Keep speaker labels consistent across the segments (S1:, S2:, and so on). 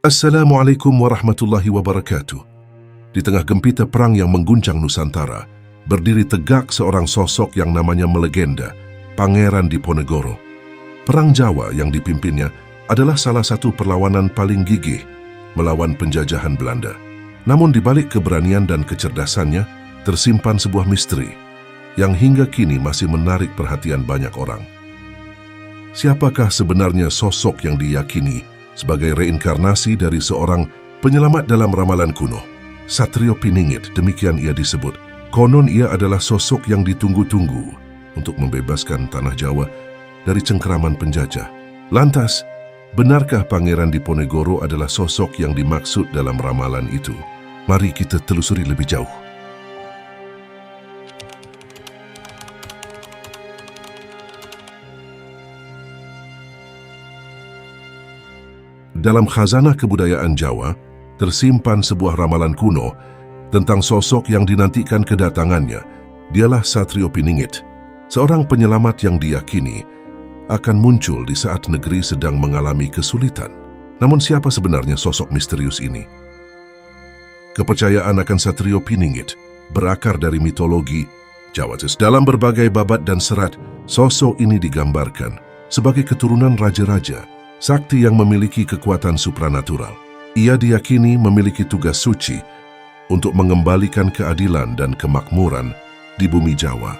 S1: Assalamualaikum warahmatullahi wabarakatuh. Di tengah gempita perang yang mengguncang Nusantara, berdiri tegak seorang sosok yang namanya melegenda, Pangeran Diponegoro. Perang Jawa yang dipimpinnya adalah salah satu perlawanan paling gigih melawan penjajahan Belanda. Namun di balik keberanian dan kecerdasannya, tersimpan sebuah misteri yang hingga kini masih menarik perhatian banyak orang. Siapakah sebenarnya sosok yang diyakini sebagai reinkarnasi dari seorang penyelamat dalam ramalan kuno? Satrio Piningit, demikian ia disebut. Konon ia adalah sosok yang ditunggu-tunggu untuk membebaskan tanah Jawa dari cengkeraman penjajah. Lantas, benarkah Pangeran Diponegoro adalah sosok yang dimaksud dalam ramalan itu? Mari kita telusuri lebih jauh. Dalam khazanah kebudayaan Jawa, tersimpan sebuah ramalan kuno tentang sosok yang dinantikan kedatangannya. Dialah Satrio Piningit, seorang penyelamat yang diyakini akan muncul di saat negeri sedang mengalami kesulitan. Namun siapa sebenarnya sosok misterius ini? Kepercayaan akan Satrio Piningit berakar dari mitologi Jawa. Dalam berbagai babat dan serat, sosok ini digambarkan sebagai keturunan raja-raja, sakti yang memiliki kekuatan supranatural. Ia diyakini memiliki tugas suci untuk mengembalikan keadilan dan kemakmuran di bumi Jawa.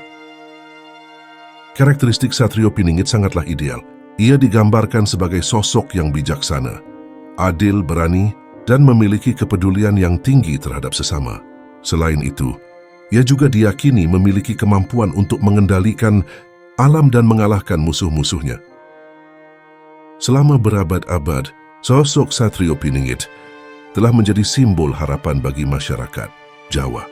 S1: Karakteristik Satrio Piningit sangatlah ideal. Ia digambarkan sebagai sosok yang bijaksana, adil, berani, dan memiliki kepedulian yang tinggi terhadap sesama. Selain itu, ia juga diyakini memiliki kemampuan untuk mengendalikan alam dan mengalahkan musuh-musuhnya. Selama berabad-abad, sosok Satrio Piningit telah menjadi simbol harapan bagi masyarakat Jawa.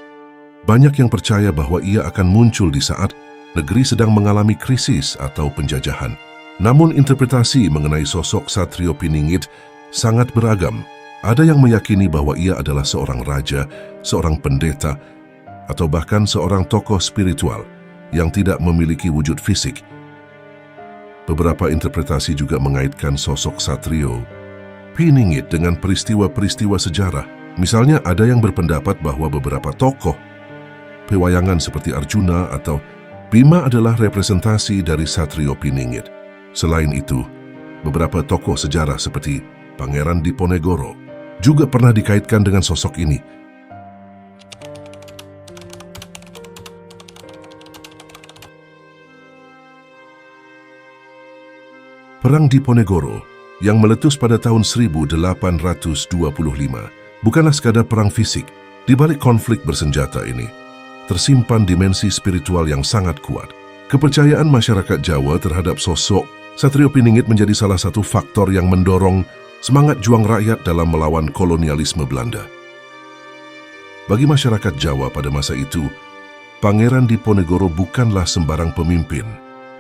S1: Banyak yang percaya bahwa ia akan muncul di saat negeri sedang mengalami krisis atau penjajahan. Namun interpretasi mengenai sosok Satrio Piningit sangat beragam. Ada yang meyakini bahwa ia adalah seorang raja, seorang pendeta, atau bahkan seorang tokoh spiritual yang tidak memiliki wujud fisik. Beberapa interpretasi juga mengaitkan sosok Satrio Piningit dengan peristiwa-peristiwa sejarah. Misalnya ada yang berpendapat bahwa beberapa tokoh pewayangan seperti Arjuna atau Bima adalah representasi dari Satrio Piningit. Selain itu, beberapa tokoh sejarah seperti Pangeran Diponegoro juga pernah dikaitkan dengan sosok ini. Perang Diponegoro yang meletus pada tahun 1825 bukanlah sekadar perang fisik. Di balik konflik bersenjata ini, tersimpan dimensi spiritual yang sangat kuat. Kepercayaan masyarakat Jawa terhadap sosok Satrio Piningit menjadi salah satu faktor yang mendorong semangat juang rakyat dalam melawan kolonialisme Belanda. Bagi masyarakat Jawa pada masa itu, Pangeran Diponegoro bukanlah sembarang pemimpin.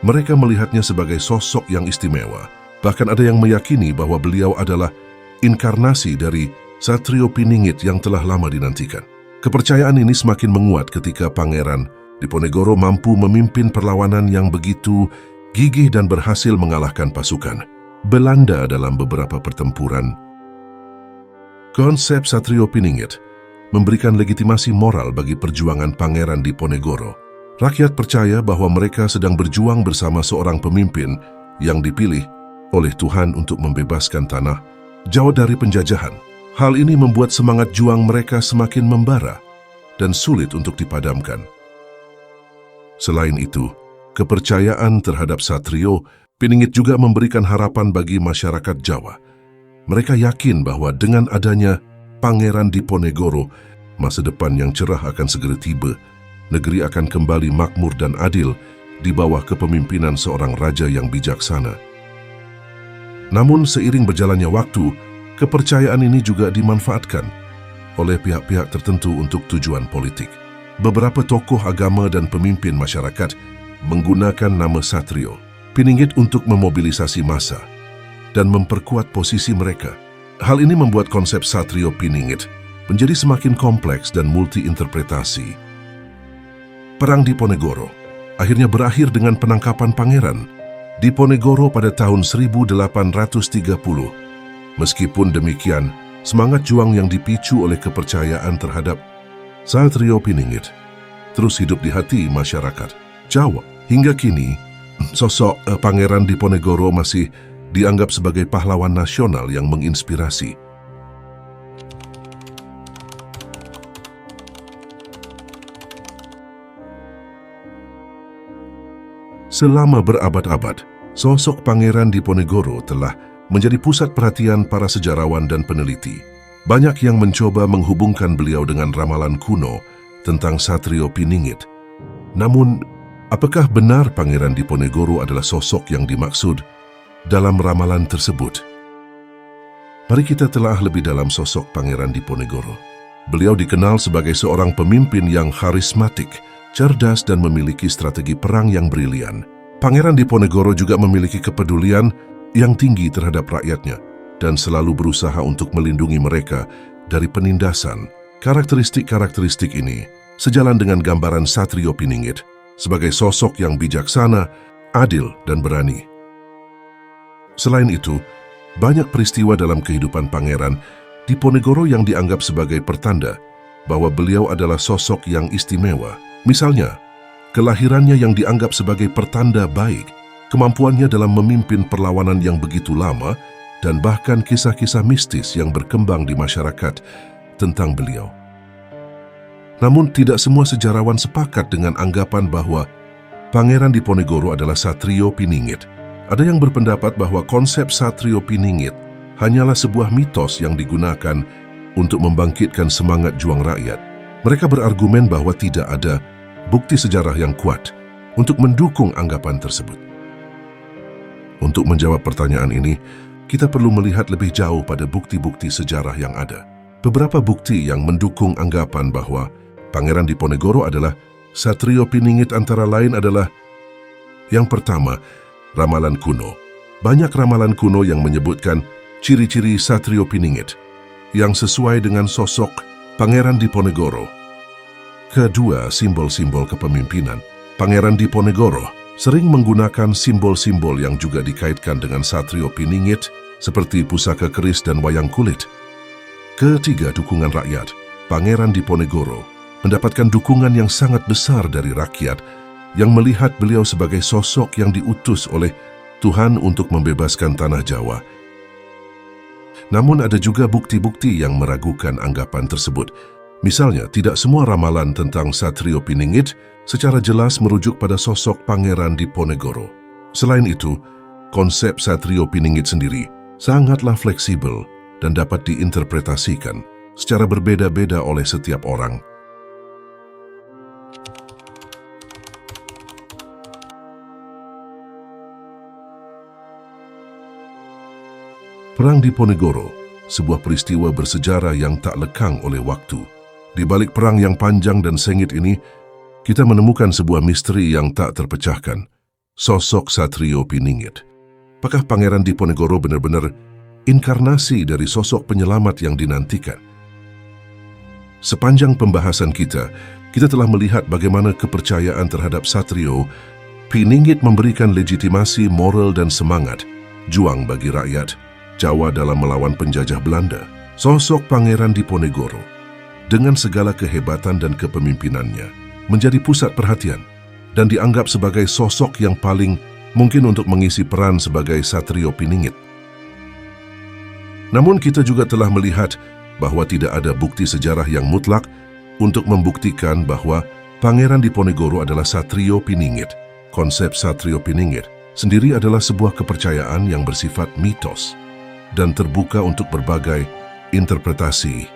S1: Mereka melihatnya sebagai sosok yang istimewa. Bahkan ada yang meyakini bahwa beliau adalah inkarnasi dari Satrio Piningit yang telah lama dinantikan. Kepercayaan ini semakin menguat ketika Pangeran Diponegoro mampu memimpin perlawanan yang begitu gigih dan berhasil mengalahkan pasukan Belanda dalam beberapa pertempuran. Konsep Satrio Piningit memberikan legitimasi moral bagi perjuangan Pangeran Diponegoro. Rakyat percaya bahwa mereka sedang berjuang bersama seorang pemimpin yang dipilih oleh Tuhan untuk membebaskan tanah Jawa dari penjajahan. Hal ini membuat semangat juang mereka semakin membara dan sulit untuk dipadamkan. Selain itu, kepercayaan terhadap Satrio Piningit juga memberikan harapan bagi masyarakat Jawa. Mereka yakin bahwa dengan adanya Pangeran Diponegoro, masa depan yang cerah akan segera tiba. Negeri akan kembali makmur dan adil di bawah kepemimpinan seorang raja yang bijaksana. Namun seiring berjalannya waktu, kepercayaan ini juga dimanfaatkan oleh pihak-pihak tertentu untuk tujuan politik. Beberapa tokoh agama dan pemimpin masyarakat menggunakan nama Satrio Piningit untuk memobilisasi massa dan memperkuat posisi mereka. Hal ini membuat konsep Satrio Piningit menjadi semakin kompleks dan multi-interpretasi. Perang Diponegoro akhirnya berakhir dengan penangkapan Pangeran Diponegoro pada tahun 1830 Meskipun demikian, semangat juang yang dipicu oleh kepercayaan terhadap Satrio Piningit terus hidup di hati masyarakat Jawa. Hingga kini, sosok Pangeran Diponegoro masih dianggap sebagai pahlawan nasional yang menginspirasi. Selama berabad-abad, sosok Pangeran Diponegoro telah menjadi pusat perhatian para sejarawan dan peneliti. Banyak yang mencoba menghubungkan beliau dengan ramalan kuno tentang Satrio Piningit. Namun, apakah benar Pangeran Diponegoro adalah sosok yang dimaksud dalam ramalan tersebut? Mari kita telah lebih dalam sosok Pangeran Diponegoro. Beliau dikenal sebagai seorang pemimpin yang karismatik, cerdas dan memiliki strategi perang yang brilian. Pangeran Diponegoro juga memiliki kepedulian yang tinggi terhadap rakyatnya dan selalu berusaha untuk melindungi mereka dari penindasan. Karakteristik-karakteristik ini sejalan dengan gambaran Satrio Piningit sebagai sosok yang bijaksana, adil, dan berani. Selain itu, banyak peristiwa dalam kehidupan Pangeran Diponegoro yang dianggap sebagai pertanda bahwa beliau adalah sosok yang istimewa. Misalnya, kelahirannya yang dianggap sebagai pertanda baik, kemampuannya dalam memimpin perlawanan yang begitu lama, dan bahkan kisah-kisah mistis yang berkembang di masyarakat tentang beliau. Namun tidak semua sejarawan sepakat dengan anggapan bahwa Pangeran Diponegoro adalah Satrio Piningit. Ada yang berpendapat bahwa konsep Satrio Piningit hanyalah sebuah mitos yang digunakan untuk membangkitkan semangat juang rakyat. Mereka berargumen bahwa tidak ada bukti sejarah yang kuat untuk mendukung anggapan tersebut. Untuk menjawab pertanyaan ini, kita perlu melihat lebih jauh pada bukti-bukti sejarah yang ada. Beberapa bukti yang mendukung anggapan bahwa Pangeran Diponegoro adalah Satrio Piningit antara lain adalah: yang pertama, ramalan kuno. Banyak ramalan kuno yang menyebutkan ciri-ciri Satrio Piningit yang sesuai dengan sosok Pangeran Diponegoro. Kedua, simbol-simbol kepemimpinan. Pangeran Diponegoro sering menggunakan simbol-simbol yang juga dikaitkan dengan Satrio Piningit seperti pusaka keris dan wayang kulit. Ketiga, dukungan rakyat. Pangeran Diponegoro mendapatkan dukungan yang sangat besar dari rakyat yang melihat beliau sebagai sosok yang diutus oleh Tuhan untuk membebaskan tanah Jawa. Namun ada juga bukti-bukti yang meragukan anggapan tersebut. Misalnya, tidak semua ramalan tentang Satrio Piningit secara jelas merujuk pada sosok Pangeran Diponegoro. Selain itu, konsep Satrio Piningit sendiri sangatlah fleksibel dan dapat diinterpretasikan secara berbeda-beda oleh setiap orang. Perang Diponegoro, sebuah peristiwa bersejarah yang tak lekang oleh waktu. Di balik perang yang panjang dan sengit ini, kita menemukan sebuah misteri yang tak terpecahkan. Sosok Satrio Piningit. Apakah Pangeran Diponegoro benar-benar inkarnasi dari sosok penyelamat yang dinantikan? Sepanjang pembahasan kita telah melihat bagaimana kepercayaan terhadap Satrio Piningit memberikan legitimasi moral dan semangat juang bagi rakyat Jawa dalam melawan penjajah Belanda. Sosok Pangeran Diponegoro dengan segala kehebatan dan kepemimpinannya menjadi pusat perhatian dan dianggap sebagai sosok yang paling mungkin untuk mengisi peran sebagai Satrio Piningit. Namun kita juga telah melihat bahwa tidak ada bukti sejarah yang mutlak untuk membuktikan bahwa Pangeran Diponegoro adalah Satrio Piningit. Konsep Satrio Piningit sendiri adalah sebuah kepercayaan yang bersifat mitos dan terbuka untuk berbagai interpretasi.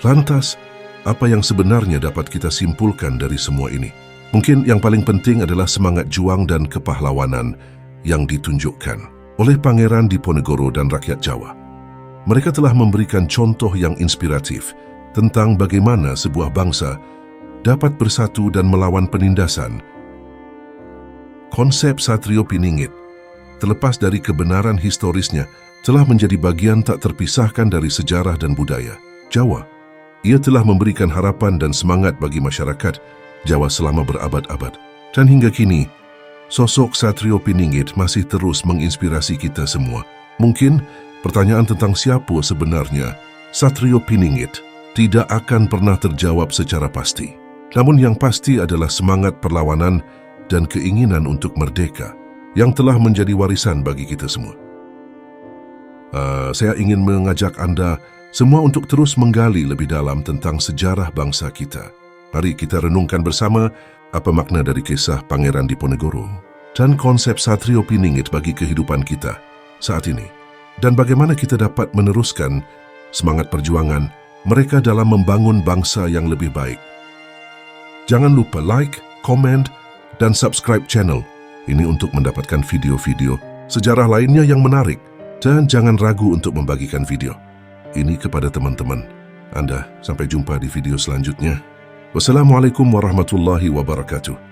S1: Lantas, apa yang sebenarnya dapat kita simpulkan dari semua ini? Mungkin yang paling penting adalah semangat juang dan kepahlawanan yang ditunjukkan oleh Pangeran Diponegoro dan rakyat Jawa. Mereka telah memberikan contoh yang inspiratif tentang bagaimana sebuah bangsa dapat bersatu dan melawan penindasan. Konsep Satrio Piningit, terlepas dari kebenaran historisnya, telah menjadi bagian tak terpisahkan dari sejarah dan budaya Jawa. Ia telah memberikan harapan dan semangat bagi masyarakat Jawa selama berabad-abad. Dan hingga kini, sosok Satrio Piningit masih terus menginspirasi kita semua. Mungkin Pertanyaan tentang siapa sebenarnya Satrio Piningit tidak akan pernah terjawab secara pasti. Namun yang pasti adalah semangat perlawanan dan keinginan untuk merdeka yang telah menjadi warisan bagi kita semua. Saya ingin mengajak Anda semua untuk terus menggali lebih dalam tentang sejarah bangsa kita. Mari kita renungkan bersama apa makna dari kisah Pangeran Diponegoro dan konsep Satrio Piningit bagi kehidupan kita saat ini, dan bagaimana kita dapat meneruskan semangat perjuangan mereka dalam membangun bangsa yang lebih baik. Jangan lupa like, komen, dan subscribe channel ini untuk mendapatkan video-video sejarah lainnya yang menarik, dan jangan ragu untuk membagikan video ini kepada teman-teman Anda. Sampai jumpa di video selanjutnya. Wassalamualaikum warahmatullahi wabarakatuh.